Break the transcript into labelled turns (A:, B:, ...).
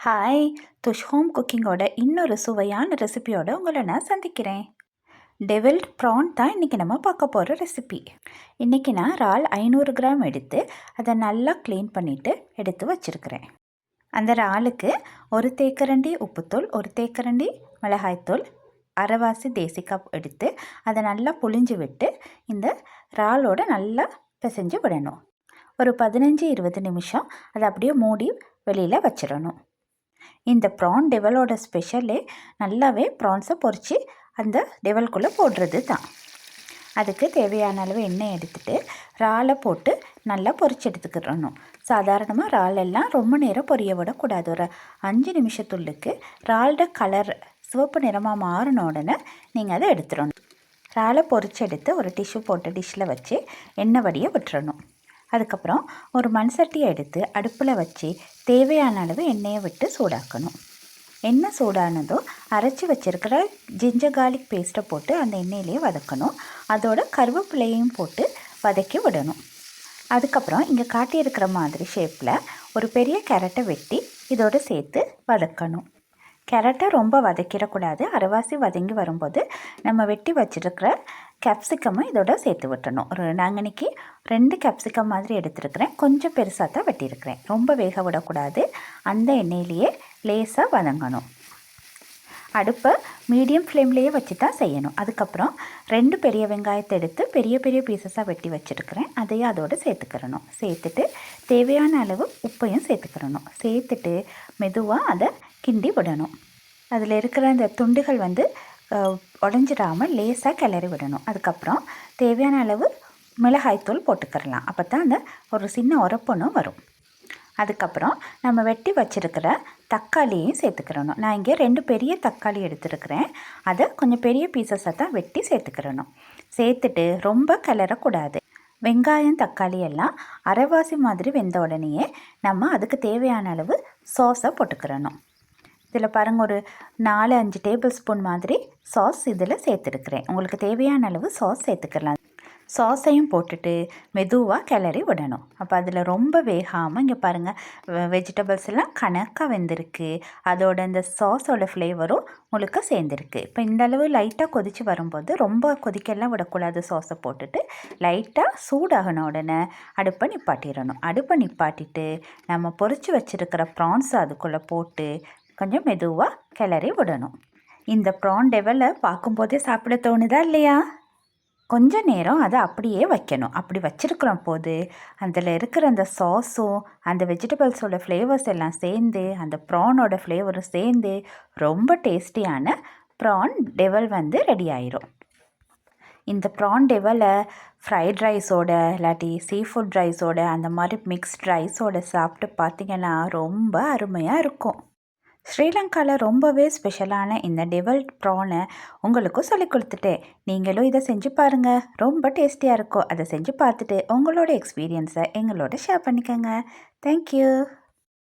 A: Hi! துஷ் home குக்கிங்கோட இன்னொரு சுவையான ரெசிபியோட உங்களை நான் சந்திக்கிறேன். டெவில்ட் ப்ரான் தான் இன்றைக்கி நம்ம பார்க்க போகிற ரெசிபி. இன்றைக்கி நான் இறால் 500 கிராம் எடுத்து அதை நல்லா க்ளீன் பண்ணிவிட்டு எடுத்து வச்சுருக்கிறேன். அந்த இறாலுக்கு ஒரு தேக்கரண்டி உப்புத்தூள், ஒரு தேக்கரண்டி மிளகாய்த்தூள், அரைவாசி தேசிக்காய் எடுத்து அதை நல்லா புழிஞ்சு விட்டு இந்த இறாலோட நல்லா பிசைஞ்சு விடணும். ஒரு 15-20 நிமிஷம் அதை அப்படியே மூடி வெளியில் வச்சிடணும். இந்த ப்ரான் டெவலோட ஸ்பெஷலே நல்லாவே ப்ரான்ஸை பொரித்து அந்த டெவல்குள்ளே போடுறது தான். அதுக்கு தேவையான அளவு எண்ணெய் எடுத்துகிட்டு இறாலை போட்டு நல்லா பொரிச்சு எடுத்துக்கிடணும். சாதாரணமாக இறாலெல்லாம் ரொம்ப நேரம் பொரிய விடக்கூடாது. ஒரு 5 நிமிஷத்துள்ளுக்கு இறாலோட கலர் சிவப்பு நிறமாக மாறின உடனே நீங்கள் அதை எடுத்துடணும். இறாலை பொரிச்சு எடுத்து ஒரு டிஷ்யூ போட்டு டிஷ்ஷில் வச்சு எண்ணெய் வடியை விட்டுறணும். அதுக்கப்புறம் ஒரு மண் சட்டியை எடுத்து அடுப்பில் வச்சு தேவையான அளவு எண்ணெயை விட்டு சூடாக்கணும். எண்ணெய் சூடானதும் அரைச்சி வச்சுருக்கிற ஜிஞ்சர் கார்லிக் பேஸ்ட்டை போட்டு அந்த எண்ணெயிலேயே வதக்கணும். அதோட கருவேப்பிலையும் போட்டு வதக்கி விடணும். அதுக்கப்புறம் இங்கே காட்டியிருக்கிற மாதிரி ஷேப்பில் ஒரு பெரிய கேரட்டை வெட்டி இதோடு சேர்த்து வதக்கணும். கேரட்டை ரொம்ப வதக்கிடக்கூடாது. அரைவாசி வதங்கி வரும்போது நம்ம வெட்டி வச்சுருக்கிற கேப்சிகமும் இதோட சேர்த்து விட்டணும். நாங்கள் இன்றைக்கி 2 கேப்சிகம் மாதிரி எடுத்துருக்கிறேன். கொஞ்சம் பெருசாக தான் வெட்டியிருக்கிறேன். ரொம்ப வேக விடக்கூடாது. அந்த எண்ணெயிலேயே லேசாக வதங்கணும். அடுப்பை மீடியம் ஃப்ளேம்லேயே வச்சு தான் செய்யணும். அதுக்கப்புறம் 2 பெரிய வெங்காயத்தை எடுத்து பெரிய பெரிய பீசஸாக வெட்டி வச்சுருக்கிறேன். அதையும் அதோடு சேர்த்துக்கிறணும். சேர்த்துட்டு தேவையான அளவு உப்பையும் சேர்த்துக்கிறணும். சேர்த்துட்டு மெதுவாக அதை கிண்டி விடணும். அதில் இருக்கிற அந்த துண்டுகள் உடஞ்சிடாமல் லேசாக கிளறி விடணும். அதுக்கப்புறம் தேவையான அளவு மிளகாய்த்தூள் போட்டுக்கிறலாம். அப்போ தான் அந்த ஒரு சின்ன உரப்புணும் வரும். அதுக்கப்புறம் நம்ம வெட்டி வச்சுருக்கிற தக்காளியையும் சேர்த்துக்கிறணும். நான் இங்கே 2 பெரிய தக்காளி எடுத்துருக்கிறேன். அதை கொஞ்சம் பெரிய பீசஸாக தான் வெட்டி சேர்த்துக்கிறணும். சேர்த்துட்டு ரொம்ப கிளறக்கூடாது. வெங்காயம் தக்காளி எல்லாம் அரைவாசி மாதிரி வெந்த உடனேயே நம்ம அதுக்கு தேவையான அளவு சாஸை போட்டுக்கிறணும். இதில் பாருங்கள், ஒரு 4-5 டேபிள் ஸ்பூன் மாதிரி சாஸ் இதில் சேர்த்துருக்குறேன். உங்களுக்கு தேவையான அளவு சாஸ் சேர்த்துக்கலாம். சாஸையும் போட்டுட்டு மெதுவாக கிளறி விடணும். அப்போ அதில் ரொம்ப வேகாமல் இங்கே பாருங்கள், வெஜிடபிள்ஸ் எல்லாம் கணக்காக வெந்திருக்கு. அதோட இந்த சாஸோட ஃப்ளேவரும் முழுக்க சேர்ந்துருக்கு. இப்போ இந்த அளவு லைட்டாக கொதித்து வரும்போது ரொம்ப கொதிக்கெல்லாம் விடக்கூடாது. சாஸை போட்டுட்டு லைட்டாக சூடாகின உடனே அடுப்பை நிப்பாட்டிடணும். அடுப்பை நிப்பாட்டிட்டு நம்ம பொரித்து வச்சுருக்கிற ப்ரான்ஸ் அதுக்குள்ளே போட்டு கொஞ்சம் மெதுவாக கிளறி விடணும். இந்த ப்ரான் டெவலை பார்க்கும்போதே சாப்பிட தோணுதா இல்லையா? கொஞ்சம் நேரம் அதை அப்படியே வைக்கணும். அப்படி வச்சுருக்கிற போது அதில் இருக்கிற அந்த சாஸும் அந்த வெஜிடபிள்ஸோட ஃப்ளேவர்ஸ் எல்லாம் சேர்ந்து அந்த ப்ரானோட ஃப்ளேவரும் சேர்ந்து ரொம்ப டேஸ்டியான ப்ரான் டெவல் ரெடி ஆயிரும். இந்த ப்ரான் டெவலை ஃப்ரைட் ரைஸோட இல்லாட்டி சீ ஃபுட் ரைஸோட அந்த மாதிரி மிக்ஸ்ட் ரைஸோட சாப்பிட்டு பார்த்திங்கன்னா ரொம்ப அருமையாக இருக்கும். ஸ்ரீலங்காவில் ரொம்பவே ஸ்பெஷலான இந்த டெவல்ட் ப்ரானை உங்களுக்கும் சொல்லி கொடுத்துட்டேன். நீங்களும் இதை செஞ்சு பாருங்கள். ரொம்ப டேஸ்டியாக இருக்கும். அதை செஞ்சு பார்த்துட்டு உங்களோட எக்ஸ்பீரியன்ஸை எங்களோட ஷேர் பண்ணிக்கோங்க. தேங்க்யூ.